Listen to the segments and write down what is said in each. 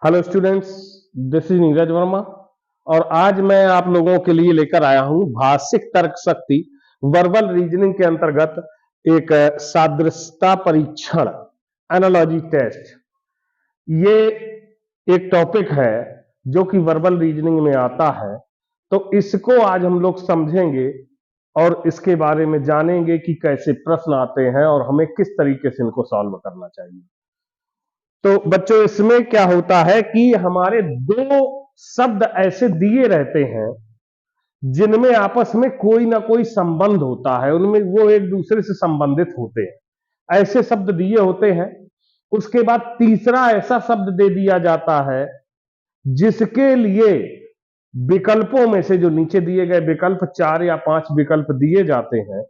Hello students, this is Neeraj Verma और आज मैं आप लोगों के लिए लेकर आया हूं भाषिक तर्क शक्ति वर्बल रीजनिंग के अंतर्गत एक सादृश्यता परीक्षण एनालॉजी टेस्ट। ये एक टॉपिक है जो कि वर्बल रीजनिंग में आता है, तो इसको आज हम लोग समझेंगे और इसके बारे में जानेंगे कि कैसे प्रश्न आते हैं और हमें किस तरीके से इनको सॉल्व करना चाहिए। तो बच्चों, इसमें क्या होता है कि हमारे दो शब्द ऐसे दिए रहते हैं जिनमें आपस में कोई ना कोई संबंध होता है, उनमें वो एक दूसरे से संबंधित होते हैं, ऐसे शब्द दिए होते हैं। उसके बाद तीसरा ऐसा शब्द दे दिया जाता है जिसके लिए विकल्पों में से, जो नीचे दिए गए विकल्प 4 या 5 विकल्प दिए जाते हैं,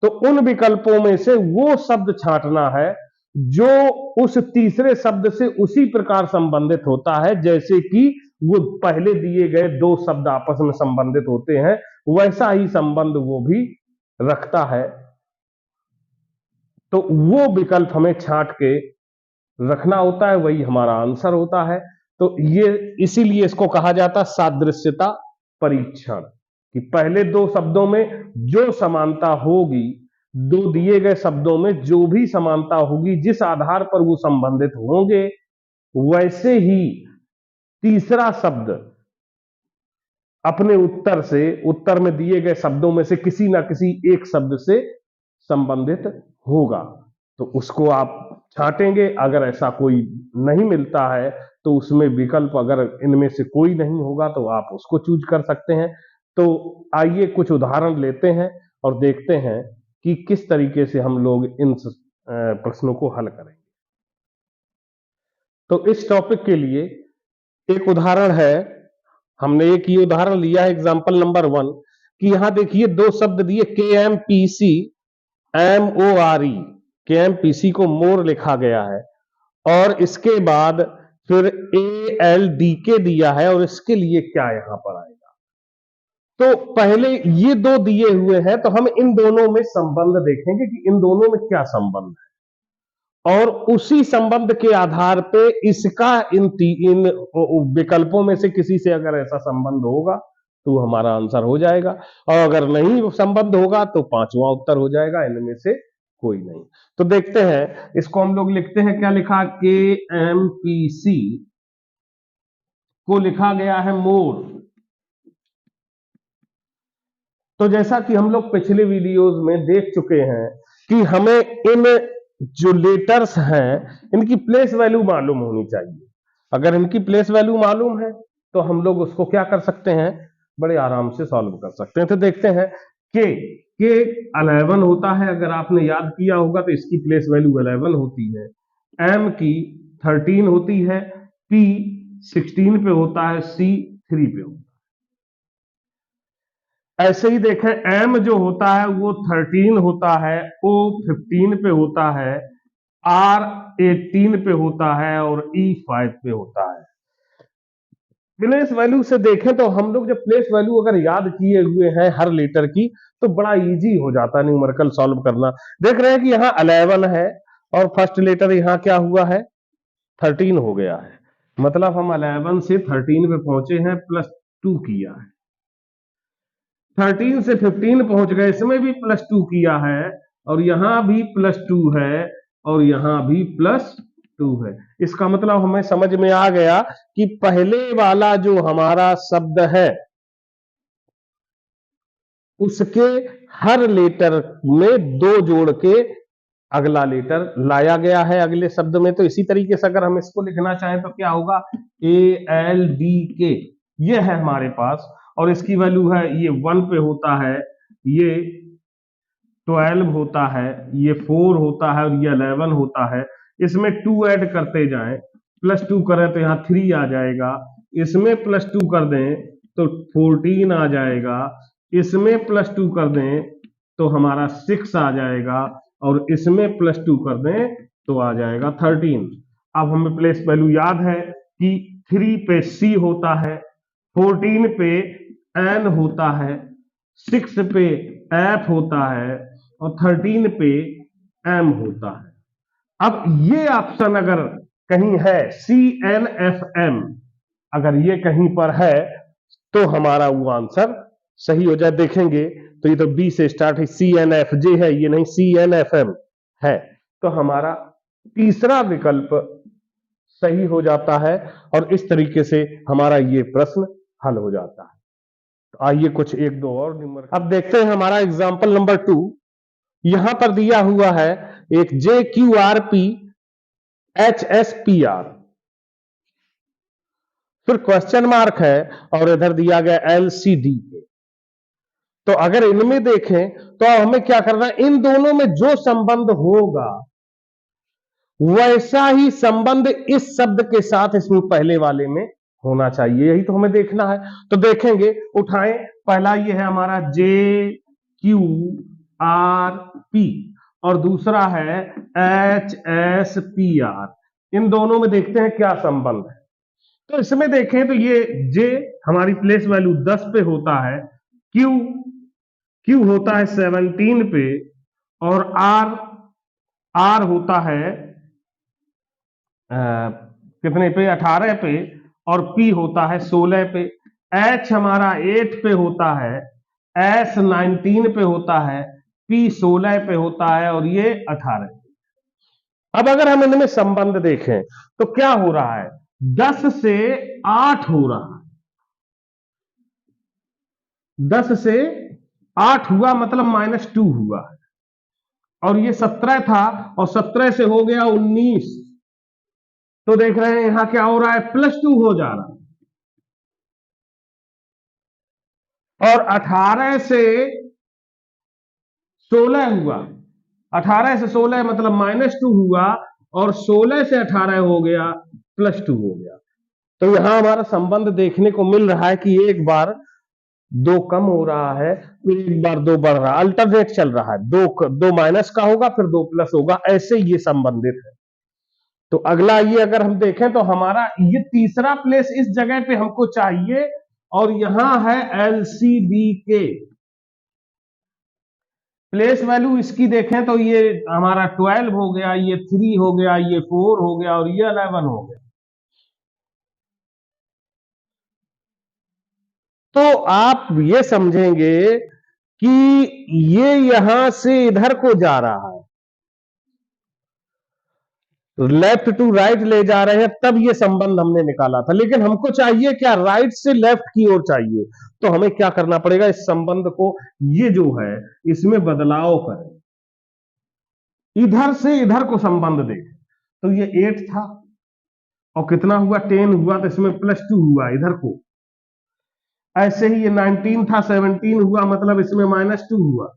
तो उन विकल्पों में से वो शब्द छांटना है जो उस तीसरे शब्द से उसी प्रकार संबंधित होता है जैसे कि वो पहले दिए गए दो शब्द आपस में संबंधित होते हैं, वैसा ही संबंध वो भी रखता है। तो वो विकल्प हमें छांट के रखना होता है, वही हमारा आंसर होता है। तो ये इसीलिए इसको कहा जाता है सादृश्यता परीक्षण, कि पहले दो शब्दों में जो समानता होगी, दो दिए गए शब्दों में जो भी समानता होगी, जिस आधार पर वो संबंधित होंगे, वैसे ही तीसरा शब्द अपने उत्तर में दिए गए शब्दों में से किसी ना किसी एक शब्द से संबंधित होगा। तो उसको आप छांटेंगे। अगर ऐसा कोई नहीं मिलता है तो उसमें विकल्प, अगर इनमें से कोई नहीं होगा तो आप उसको चूज कर सकते हैं। तो आइए कुछ उदाहरण लेते हैं और देखते हैं कि किस तरीके से हम लोग इन प्रश्नों को हल करेंगे। तो इस टॉपिक के लिए एक उदाहरण है, हमने एक ये उदाहरण लिया है एग्जाम्पल नंबर 1 कि यहां देखिए दो शब्द दिए KMPC MORE, KMPC को मोर लिखा गया है और इसके बाद फिर ALDK दिया है और इसके लिए क्या यहां पर आएगा। तो पहले ये दो दिए हुए हैं तो हम इन दोनों में संबंध देखेंगे कि इन दोनों में क्या संबंध है और उसी संबंध के आधार पे इसका इन विकल्पों में से किसी से अगर ऐसा संबंध होगा तो हमारा आंसर हो जाएगा, और अगर नहीं संबंध होगा तो पांचवा उत्तर हो जाएगा, इनमें से कोई नहीं। तो देखते हैं, इसको हम लोग लिखते हैं, क्या लिखा, KMPC को लिखा गया है मोर। तो जैसा कि हम लोग पिछले वीडियोस में देख चुके हैं कि हमें इन जो लेटर्स हैं इनकी प्लेस वैल्यू मालूम होनी चाहिए। अगर इनकी प्लेस वैल्यू मालूम है तो हम लोग उसको क्या कर सकते हैं, बड़े आराम से सॉल्व कर सकते हैं। तो देखते हैं, के 11 होता है, अगर आपने याद किया होगा तो इसकी प्लेस वैल्यू 11 होती है। एम की 13 होती है, पी 16 पे होता है, सी 3 पे होता है। ऐसे ही देखें, एम जो होता है वो 13 होता है, ओ 15 पे होता है, आर 18 पे होता है और ई 5 पे होता है। प्लेस वैल्यू से देखें तो हम लोग जब प्लेस वैल्यू अगर याद किए हुए हैं हर लेटर की तो बड़ा इजी हो जाता है न्यूमेरिकल सॉल्व करना। देख रहे हैं कि यहाँ 11 है और फर्स्ट लेटर यहाँ क्या हुआ है, 13 हो गया है, मतलब हम 11 से 13 पे पहुंचे हैं, +2 किया है। 13 से 15 पहुंच गए, इसमें भी +2 किया है और यहां भी +2 है और यहां भी +2 है। इसका मतलब हमें समझ में आ गया कि पहले वाला जो हमारा शब्द है उसके हर लेटर में दो जोड़ के अगला लेटर लाया गया है अगले शब्द में। तो इसी तरीके से अगर हम इसको लिखना चाहें तो क्या होगा, ALDK, ये है हमारे पास और इसकी वैल्यू है, ये 1 पे होता है, ये 12 होता है, ये 4 होता है और ये 11 होता है। इसमें 2 ऐड करते जाएं, +2 करें तो यहाँ 3 आ जाएगा, इसमें +2 कर दें तो 14 आ जाएगा, इसमें +2 कर दें तो हमारा 6 आ जाएगा और इसमें +2 कर दें तो आ जाएगा 13। अब हमें प्लेस वैल्यू याद है कि 3 पे C होता है, 14 पे N होता है, 6 पे F होता है और 13 पे M होता है। अब ये ऑप्शन अगर कहीं है CNFM, अगर ये कहीं पर है तो हमारा वो आंसर सही हो जाए। देखेंगे तो ये तो बी से स्टार्ट है, CNFJ है, ये नहीं CNFM है, तो हमारा तीसरा विकल्प सही हो जाता है और इस तरीके से हमारा ये प्रश्न हल हो जाता है। तो आइए कुछ एक दो और नंबर अब देखते हैं हमारा एग्जाम्पल नंबर 2। यहां पर दिया हुआ है एक JQRP HSPR, फिर क्वेश्चन मार्क है और इधर दिया गया LCD। तो अगर इनमें देखें तो हमें क्या करना है, इन दोनों में जो संबंध होगा वैसा ही संबंध इस शब्द के साथ इसमें पहले वाले में होना चाहिए, यही तो हमें देखना है। तो देखेंगे, उठाएं, पहला ये है हमारा JQRP और दूसरा है HSPR। इन दोनों में देखते हैं क्या संबंध है। तो इसमें देखें तो ये J हमारी प्लेस वैल्यू 10 पे होता है, Q होता है 17 पे और R होता है कितने पे, 18 पे, और P होता है 16 पे, H हमारा 8 पे होता है, S 19 पे होता है, P 16 पे होता है और ये 18। अब अगर हम इनमें संबंध देखें तो क्या हो रहा है, 10 से 8 हो रहा है, 10 से 8 हुआ मतलब -2 हुआ है, और ये 17 था और 17 से हो गया 19, तो देख रहे हैं यहां क्या हो रहा है, +2 हो जा रहा है। और 18 से 16 हुआ, 18 से 16 मतलब -2 हुआ और 16 से 18 हो गया +2 हो गया। तो यहां हमारा संबंध देखने को मिल रहा है कि एक बार 2 कम हो रहा है, फिर एक बार 2 बढ़ रहा है, अल्टरनेट चल रहा है, 2 माइनस का होगा फिर 2 प्लस होगा, ऐसे ये संबंधित है। तो अगला ये अगर हम देखें तो हमारा ये तीसरा प्लेस इस जगह पे हमको चाहिए और यहां है LCD के प्लेस वैल्यू इसकी देखें तो ये हमारा 12 हो गया, ये 3 हो गया, ये 4 हो गया और ये 11 हो गया। तो आप ये समझेंगे कि ये यहां से इधर को जा रहा है, लेफ्ट टू राइट ले जा रहे हैं, तब ये संबंध हमने निकाला था। लेकिन हमको चाहिए क्या, राइट से लेफ्ट की ओर चाहिए, तो हमें क्या करना पड़ेगा, इस संबंध को ये जो है इसमें बदलाव करें, इधर से इधर को संबंध देखें। तो ये 8 था और कितना हुआ, 10 हुआ, तो इसमें +2 हुआ इधर को। ऐसे ही ये 19 था, 17 हुआ मतलब इसमें -2 हुआ।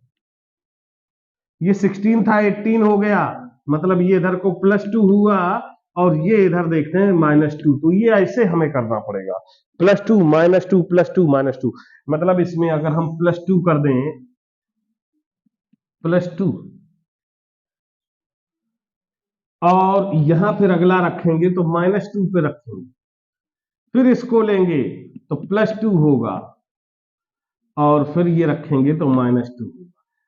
ये 16 था, 18 हो गया मतलब ये इधर को +2 हुआ और ये इधर देखते हैं -2। तो ये ऐसे हमें करना पड़ेगा, +2 -2 +2 -2, मतलब इसमें अगर हम +2 कर दें, +2 और यहां फिर अगला रखेंगे तो -2 पे रखेंगे, फिर इसको लेंगे तो +2 होगा और फिर ये रखेंगे तो -2 होगा।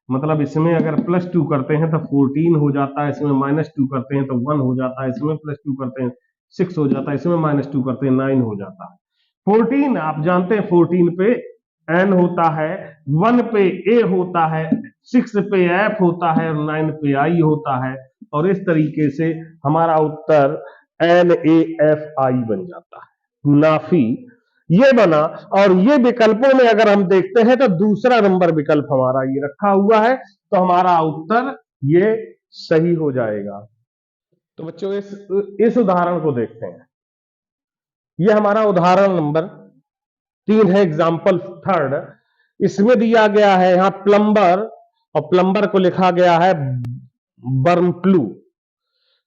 मतलब इसमें अगर +2 करते हैं तो 14 हो जाता है, इसमें -2 करते हैं तो 1 हो जाता है, इसमें +2 करते हैं 6 हो जाता है, इसमें -2 करते हैं 9 हो जाता है। 14 आप जानते हैं, 14 पे N होता है, 1 पे A होता है, 6 पे F होता है और 9 पे I होता है, और इस तरीके से हमारा उत्तर NAFI बन जाता है, नाफी ये बना। और ये विकल्पों में अगर हम देखते हैं तो दूसरा नंबर विकल्प हमारा ये रखा हुआ है, तो हमारा उत्तर ये सही हो जाएगा। तो बच्चों इस उदाहरण को देखते हैं, ये हमारा उदाहरण नंबर 3 है, एग्जाम्पल 3। इसमें दिया गया है यहां प्लम्बर, और प्लम्बर को लिखा गया है बर्नप्लू।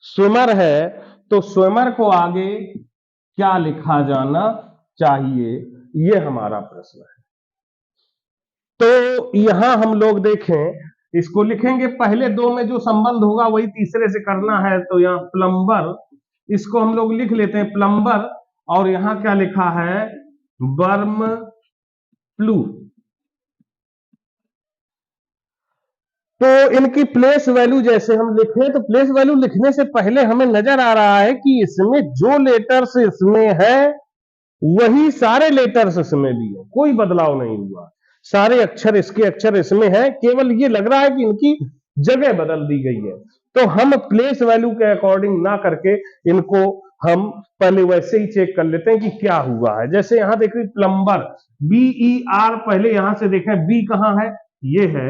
स्विमर है तो स्विमर को आगे क्या लिखा जाना चाहिए, ये हमारा प्रश्न है। तो यहां हम लोग देखें, इसको लिखेंगे, पहले दो में जो संबंध होगा वही तीसरे से करना है, तो यहां प्लम्बर, इसको हम लोग लिख लेते हैं प्लम्बर, और यहां क्या लिखा है, बर्म प्लू। तो इनकी प्लेस वैल्यू जैसे हम लिखें तो प्लेस वैल्यू लिखने से पहले हमें नजर आ रहा है कि इसमें जो लेटर्स इसमें है वही सारे लेटर्स इसमें भी है, कोई बदलाव नहीं हुआ। सारे अक्षर इसके अक्षर इसमें है, केवल ये लग रहा है कि इनकी जगह बदल दी गई है। तो हम प्लेस वैल्यू के अकॉर्डिंग ना करके इनको हम पहले वैसे ही चेक कर लेते हैं कि क्या हुआ है। जैसे यहां देखिए प्लम्बर, BER, पहले यहां से देखें बी कहां है, ये है,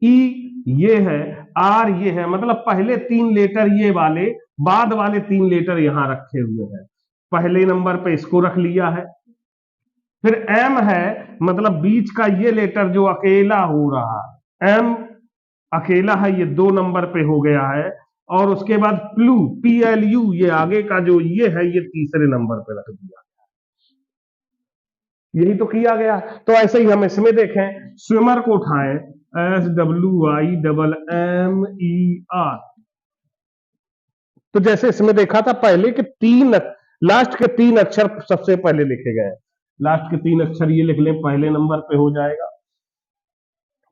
ई ये है, आर ये है, मतलब पहले 3 लेटर ये वाले, बाद वाले 3 लेटर यहां रखे हुए हैं। पहले नंबर पे इसको रख लिया है। फिर एम है, मतलब बीच का ये लेटर जो अकेला हो रहा है, एम अकेला है, ये 2 नंबर पे हो गया है। और उसके बाद प्लू, PLU, ये आगे का जो ये है, ये तीसरे नंबर पे रख दिया। यही तो किया गया। तो ऐसे ही हम इसमें देखें, स्विमर को उठाएं, SWIMMER। तो जैसे इसमें देखा था पहले कि लास्ट के 3 अक्षर सबसे पहले लिखे गए। लास्ट के 3 अक्षर ये लिख लें, पहले नंबर पे हो जाएगा।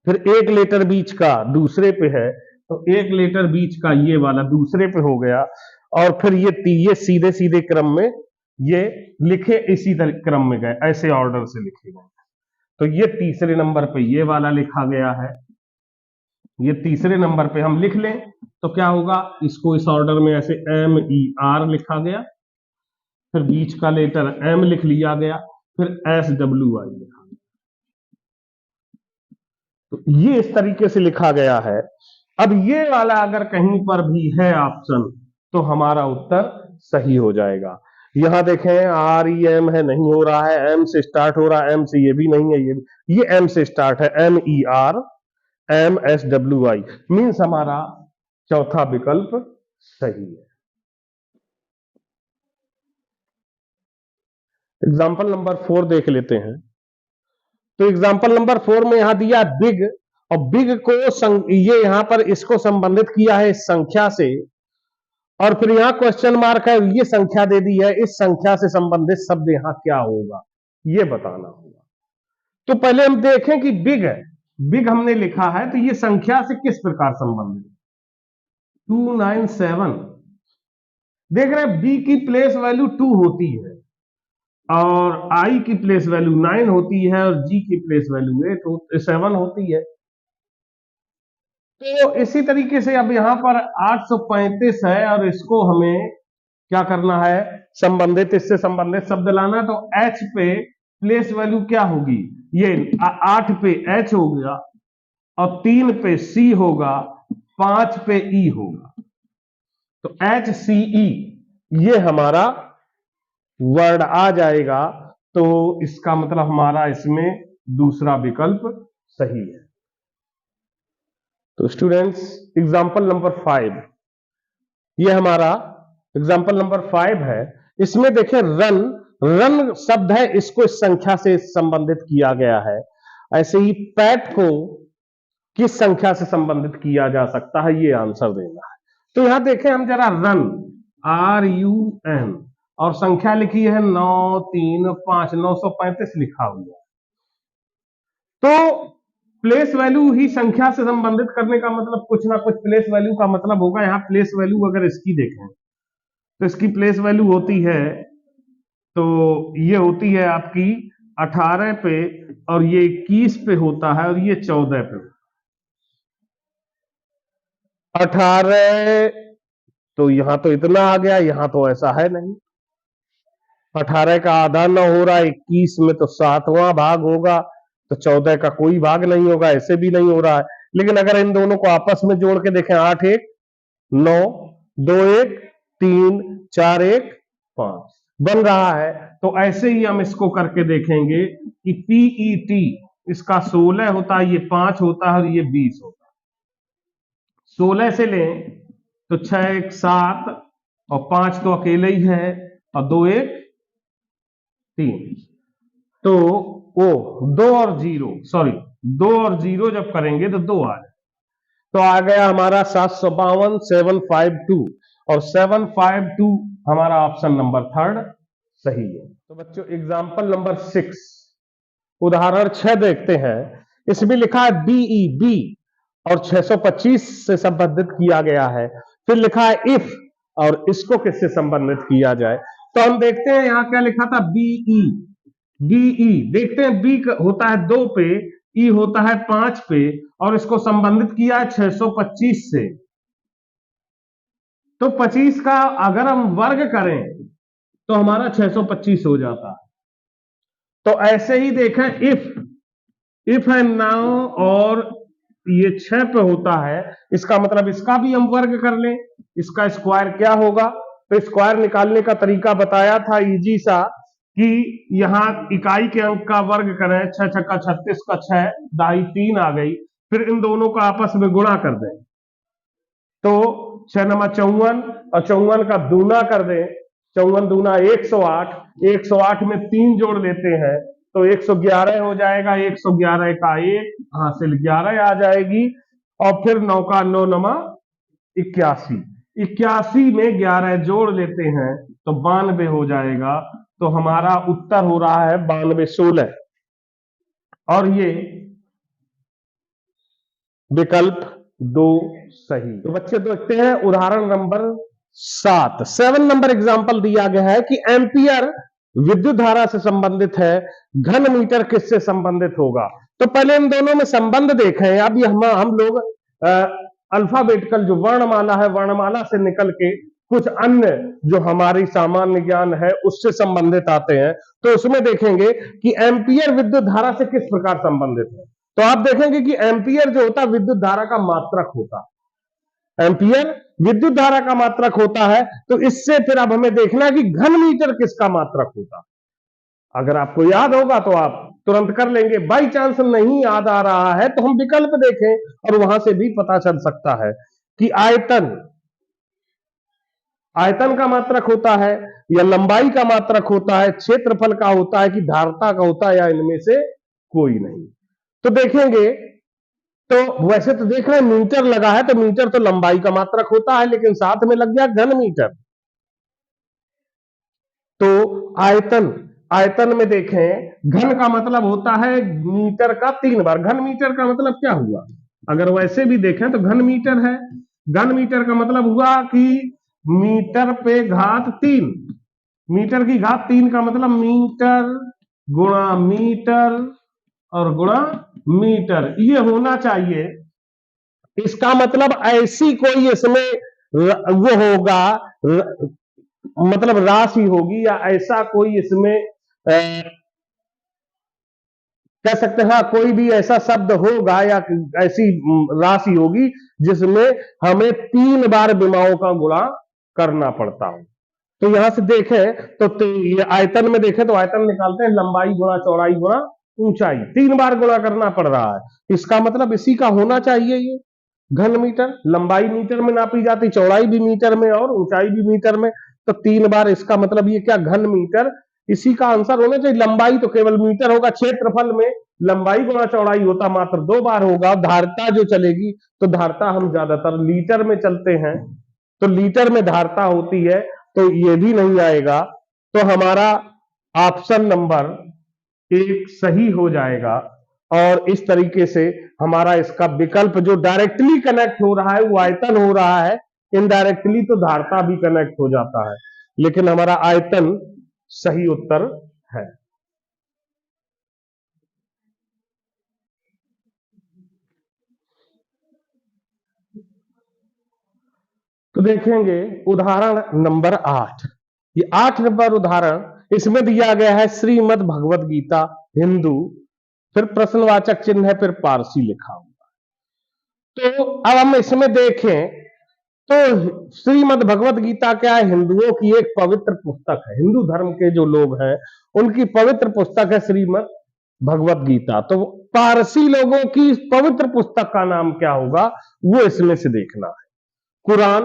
फिर एक लेटर बीच का दूसरे पे है, तो एक लेटर बीच का ये वाला दूसरे पे हो गया। और फिर ये सीधे सीधे क्रम में ये लिखे, इसी क्रम में गए, ऐसे ऑर्डर से लिखे गए। तो ये तीसरे नंबर पे ये वाला लिखा गया है, ये तीसरे नंबर पे हम लिख लें तो क्या होगा, इसको इस ऑर्डर में ऐसे MER लिखा गया, फिर बीच का लेटर M लिख लिया गया, फिर SWI लिखा गया। तो ये इस तरीके से लिखा गया है। अब ये वाला अगर कहीं पर भी है ऑप्शन तो हमारा उत्तर सही हो जाएगा। यहां देखें REM है, नहीं हो रहा है, M से स्टार्ट हो रहा है, M से ये भी नहीं है, ये M से स्टार्ट है, MER MSWI, मीन्स हमारा चौथा विकल्प सही है। एग्जाम्पल नंबर 4 देख लेते हैं। तो एग्जाम्पल नंबर 4 में यहां दिया बिग, और बिग को ये यहां पर इसको संबंधित किया है इस संख्या से, और फिर यहां क्वेश्चन मार्क है, ये संख्या दे दी है, इस संख्या से संबंधित शब्द यहां क्या होगा ये बताना होगा। तो पहले हम देखें कि बिग है, बिग हमने लिखा है, तो ये संख्या से किस प्रकार संबंधित, 297। देख रहे हैं बी की प्लेस वैल्यू 2 होती है, और आई की प्लेस वैल्यू 9 होती है, और जी की प्लेस वैल्यू 7 होती है। तो इसी तरीके से अब यहां पर 835 है, और इसको हमें क्या करना है, संबंधित, इससे संबंधित शब्द लाना। तो H पे प्लेस वैल्यू क्या होगी, ये 8 पे H हो गया, और 3 पे C होगा, 5 पे E होगा। तो HCE ये हमारा वर्ड आ जाएगा। तो इसका मतलब हमारा इसमें दूसरा विकल्प सही है। तो स्टूडेंट्स एग्जाम्पल नंबर 5, ये हमारा एग्जाम्पल नंबर 5 है। इसमें देखें रन, रन शब्द है, इसको इस संख्या से संबंधित किया गया है। ऐसे ही पैट को किस संख्या से संबंधित किया जा सकता है, ये आंसर देना है। तो यहां देखें हम जरा, रन RUN, और संख्या लिखी है 935, 935 लिखा हुआ। तो प्लेस वैल्यू ही संख्या से संबंधित करने का मतलब कुछ ना कुछ प्लेस वैल्यू का मतलब होगा। यहां प्लेस वैल्यू अगर इसकी देखें तो इसकी प्लेस वैल्यू होती है, तो ये होती है आपकी 18 पे, और ये 21 पे होता है, और ये 14 पे। 18, तो यहां तो इतना आ गया, यहां तो ऐसा है नहीं। 18 का आधा न हो रहा है, 21 में तो 7वां भाग होगा, तो 14 का कोई भाग नहीं होगा, ऐसे भी नहीं हो रहा है। लेकिन अगर इन दोनों को आपस में जोड़ के देखें, 8 1 9, 2 1 3 4 1 5 बन रहा है। तो ऐसे ही हम इसको करके देखेंगे कि PET इसका 16 होता है, ये 5 होता है, और ये 20 होता है। 16 से लें तो 6 1 7, और 5 तो अकेले ही है, और 2 1 3। तो ओ 2 और 0 जब करेंगे तो 2 आ जाए, तो आ गया हमारा 752, 752, और 752 हमारा ऑप्शन नंबर 3 सही है। तो बच्चों एग्जाम्पल नंबर 6, उदाहरण 6 देखते हैं। इसमें लिखा है BE, बी, और 625 से संबंधित किया गया है। फिर लिखा है इफ, और इसको किससे संबंधित किया जाए, तो हम देखते हैं यहां क्या लिखा था, बीई। बीई देखते हैं, बी होता है 2 पे, ई होता है 5 पे, और इसको संबंधित किया है 625 से। तो 25 का अगर हम वर्ग करें तो हमारा 625 हो जाता है। तो ऐसे ही देखें, इफ एंड नाउ, और ये 6 पे होता है, इसका मतलब इसका भी हम वर्ग कर लें, इसका स्क्वायर क्या होगा। तो स्क्वायर निकालने का तरीका बताया था इजी सा, कि यहां इकाई के अंक का वर्ग करें, 6 छक्का 36 का 6, दाई 3 आ गई, फिर इन दोनों का आपस में गुणा कर दें, तो 6 नमा 54, और 54 का दूना कर दें, 54 दूना 108, 108 में 3 जोड़ लेते हैं तो 111 हो जाएगा, 111 का 1 हासिल 11 आ जाएगी, और फिर 9 का 9 नमा 81, 81 में 11 जोड़ लेते हैं तो 92 हो जाएगा। तो हमारा उत्तर हो रहा है 9216, और ये विकल्प 2 सही। तो बच्चे देखते हैं उदाहरण नंबर 7 नंबर एग्जाम्पल दिया गया है कि एम्पियर विद्युत धारा से संबंधित है, घन मीटर किससे संबंधित होगा। तो पहले इन दोनों में संबंध देखें। अब हम लोग अल्फाबेटिकल जो वर्णमाला है, वर्णमाला से निकल के कुछ अन्य जो हमारी सामान्य ज्ञान है उससे संबंधित आते हैं। तो उसमें देखेंगे कि एम्पियर विद्युत धारा से किस प्रकार संबंधित है। तो आप देखेंगे कि एम्पियर जो होता है विद्युत धारा का मात्रक होता है, एम्पियर विद्युत धारा का मात्रक होता है। तो इससे फिर अब हमें देखना है कि घन मीटर किसका मात्रक होता है। अगर आपको याद होगा तो आप तुरंत कर लेंगे, बाई चांस नहीं याद आ रहा है तो हम विकल्प देखें और वहां से भी पता चल सकता है कि आयतन, आयतन का मात्रक होता है, या लंबाई का मात्रक होता है, क्षेत्रफल का होता है, कि धारता का होता है, या इनमें से कोई नहीं। तो देखेंगे, तो वैसे तो देख रहे हैं मीटर लगा है, तो मीटर तो लंबाई का मात्रक होता है, लेकिन साथ में लग गया घन मीटर। तो आयतन, आयतन में देखें घन का मतलब होता है मीटर का 3 बार। घन मीटर का मतलब क्या हुआ, अगर वैसे भी देखें तो घन मीटर है, घन मीटर का मतलब हुआ कि मीटर पे घात 3, मीटर की घात 3 का मतलब मीटर गुणा मीटर और गुणा मीटर, ये होना चाहिए। इसका मतलब ऐसी कोई इसमें वो होगा, मतलब राशि होगी, या ऐसा कोई इसमें कह सकते हैं, हाँ कोई भी ऐसा शब्द होगा या ऐसी राशि होगी जिसमें हमें 3 बार विमाओं का गुणा करना पड़ता हो। तो यहां से देखें तो ये आयतन में देखें तो आयतन निकालते हैं लंबाई गुणा चौड़ाई गुणा ऊंचाई, 3 बार गुणा करना पड़ रहा है। इसका मतलब इसी का होना चाहिए ये घन मीटर। लंबाई मीटर में नापी जाती, चौड़ाई भी मीटर में और ऊंचाई भी मीटर में, तो 3 बार, इसका मतलब ये क्या घन मीटर, इसी का आंसर होना चाहिए। लंबाई तो केवल मीटर होगा, क्षेत्रफल में लंबाई गुणा चौड़ाई होता मात्र 2 बार होगा। धारता जो चलेगी तो धारता हम ज्यादातर लीटर में चलते हैं, तो लीटर में धारता होती है, तो ये भी नहीं आएगा। तो हमारा ऑप्शन नंबर 1 सही हो जाएगा। और इस तरीके से हमारा इसका विकल्प जो डायरेक्टली कनेक्ट हो रहा है वो आयतन हो रहा है, इनडायरेक्टली तो धारता भी कनेक्ट हो जाता है, लेकिन हमारा आयतन सही उत्तर है। तो देखेंगे उदाहरण नंबर 8, ये 8 नंबर उदाहरण, इसमें दिया गया है श्रीमद् भगवत गीता हिंदू, फिर प्रश्नवाचक चिन्ह है, फिर पारसी लिखा हुआ। तो अब हम इसमें देखें तो श्रीमद् भगवत गीता क्या है, हिंदुओं की एक पवित्र पुस्तक है, हिंदू धर्म के जो लोग हैं उनकी पवित्र पुस्तक है श्रीमद् भगवत गीता। तो पारसी लोगों की पवित्र पुस्तक का नाम क्या होगा वो इसमें से देखना है। कुरान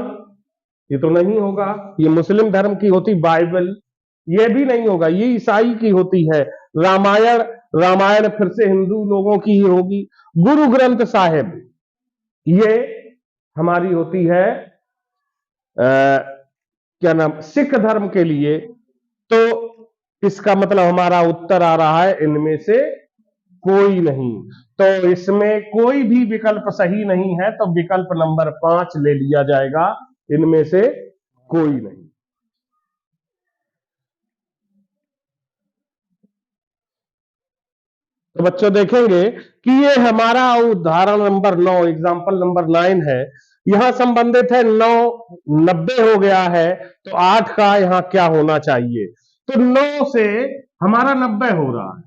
ये तो नहीं होगा, ये मुस्लिम धर्म की होती, बाइबल ये भी नहीं होगा, ये ईसाई की होती है। रामायण, रामायण फिर से हिंदू लोगों की ही होगी। गुरु ग्रंथ साहिब ये हमारी होती है क्या नाम, सिख धर्म के लिए। तो इसका मतलब हमारा उत्तर आ रहा है इनमें से कोई नहीं। तो इसमें कोई भी विकल्प सही नहीं है, तो विकल्प नंबर 5 ले लिया जाएगा, इनमें से कोई नहीं। तो बच्चों देखेंगे कि ये हमारा उदाहरण नंबर 9, एग्जाम्पल नंबर 9 है। यहां संबंधित है 9, 90 हो गया है, तो 8 का यहां क्या होना चाहिए? तो 9 से हमारा 90 हो रहा है,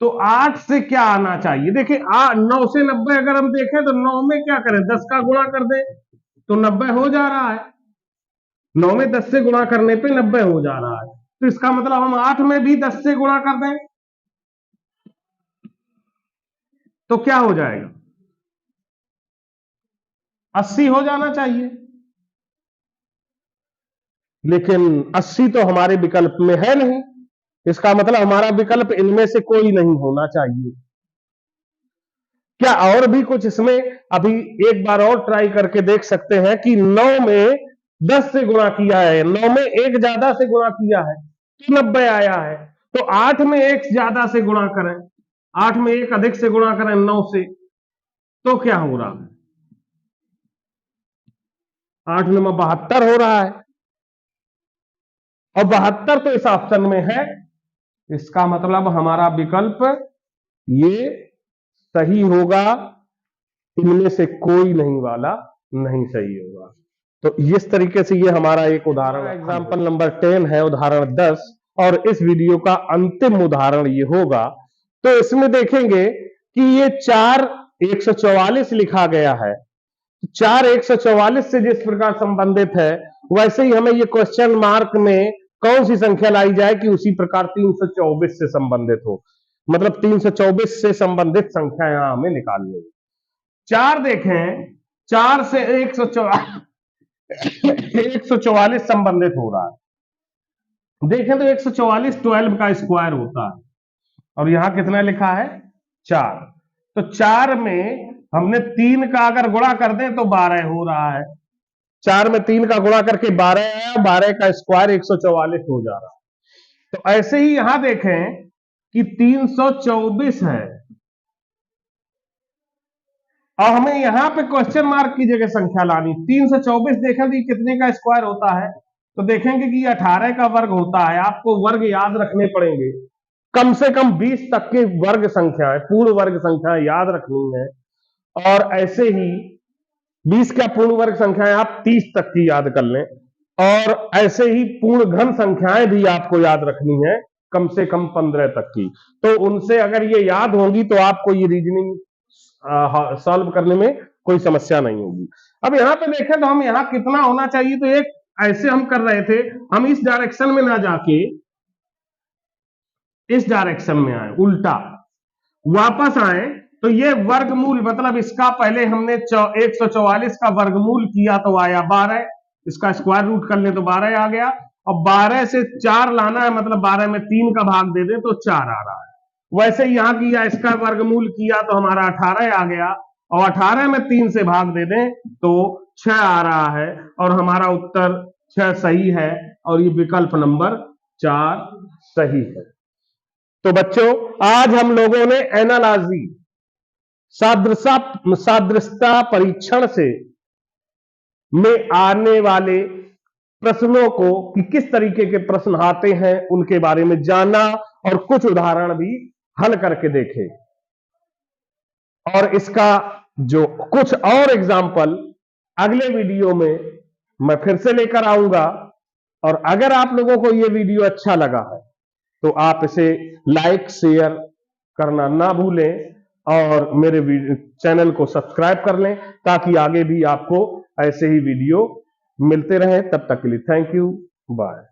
तो 8 से क्या आना चाहिए? देखिए 9 से 90 अगर हम देखें तो 9 में क्या करें, 10 का गुणा कर दें तो 90 हो जा रहा है। 9 में 10 से गुणा करने पे 90 हो जा रहा है, तो इसका मतलब हम 8 में भी 10 से गुणा कर दें तो क्या हो जाएगा? 80 हो जाना चाहिए। लेकिन 80 तो हमारे विकल्प में है नहीं, इसका मतलब हमारा विकल्प इनमें से कोई नहीं होना चाहिए। क्या और भी कुछ इसमें अभी एक बार और ट्राई करके देख सकते हैं कि 9 में 10 से गुणा किया है, 9 में 1 ज्यादा से गुणा किया है तो 90 आया है। तो 8 में 1 ज्यादा से गुणा करें, 8 में 1 अधिक से गुणा करें 9 से, तो क्या हो रहा है? 8 में 72 हो रहा है, और 72 तो इस ऑप्शन में है। इसका मतलब हमारा विकल्प ये सही होगा, इनमें से कोई नहीं वाला नहीं सही होगा। तो इस तरीके से ये हमारा एक उदाहरण, एग्जाम्पल नंबर 10 है, उदाहरण 10, और इस वीडियो का अंतिम उदाहरण ये होगा। तो इसमें देखेंगे कि ये 4 144 लिखा गया है, 4 144 से जिस प्रकार संबंधित है, वैसे ही हमें ये क्वेश्चन मार्क में कौन सी संख्या लाई जाए कि उसी प्रकार 324 से संबंधित हो, मतलब 324 से संबंधित संख्या यहां हमें निकालनी है। 4 देखें, 4 से 144 संबंधित हो रहा है। देखें तो 144 12 का स्क्वायर होता है, और यहां कितना लिखा है? 4। तो 4 में हमने 3 का अगर गुणा कर दें तो 12 हो रहा है। 4 में 3 का गुणा करके 12 आया, 12 का स्क्वायर 144 हो जा रहा है। तो ऐसे ही यहां देखें कि 324 है, और हमें यहां पे क्वेश्चन मार्क की जगह संख्या लानी। 324 देखें तो कितने का स्क्वायर होता है? तो देखेंगे कि 18 का वर्ग होता है। आपको वर्ग याद रखने पड़ेंगे, कम से कम 20 तक के वर्ग संख्याएं, पूर्ण वर्ग संख्याएं याद रखनी है। और ऐसे ही 20 का पूर्ण वर्ग संख्याएं आप 30 तक की याद कर लें, और ऐसे ही पूर्ण घन संख्याएं भी आपको याद रखनी है, कम से कम 15 तक की। तो उनसे अगर ये याद होगी तो आपको ये रीजनिंग सॉल्व करने में कोई समस्या नहीं होगी। अब यहां पे देखें तो हम यहां कितना होना चाहिए, तो एक ऐसे हम कर रहे थे, हम इस डायरेक्शन में ना जाके इस डायरेक्शन में आए, उल्टा वापस आए, तो ये वर्गमूल, मतलब इसका पहले हमने 144 का वर्गमूल किया तो आया 12, इसका स्क्वायर रूट कर ले तो 12 आ गया, और 12 से 4 लाना है, मतलब 12 में 3 का भाग दे दे तो 4 आ रहा है। वैसे ही यहां किया, इसका वर्गमूल किया तो हमारा 18 आ गया, और 18 में 3 से भाग दे दें तो 6 आ रहा है, और हमारा उत्तर 6 सही है, और ये विकल्प नंबर 4 सही है। तो बच्चों आज हम लोगों ने एनालॉजी, सादृश्यता परीक्षण से में आने वाले प्रश्नों को कि किस तरीके के प्रश्न आते हैं उनके बारे में जाना, और कुछ उदाहरण भी हल करके देखे, और इसका जो कुछ और एग्जाम्पल अगले वीडियो में मैं फिर से लेकर आऊंगा। और अगर आप लोगों को यह वीडियो अच्छा लगा है तो आप इसे लाइक शेयर करना ना भूलें, और मेरे चैनल को सब्सक्राइब कर लें, ताकि आगे भी आपको ऐसे ही वीडियो मिलते रहें। तब तक के लिए थैंक यू, बाय।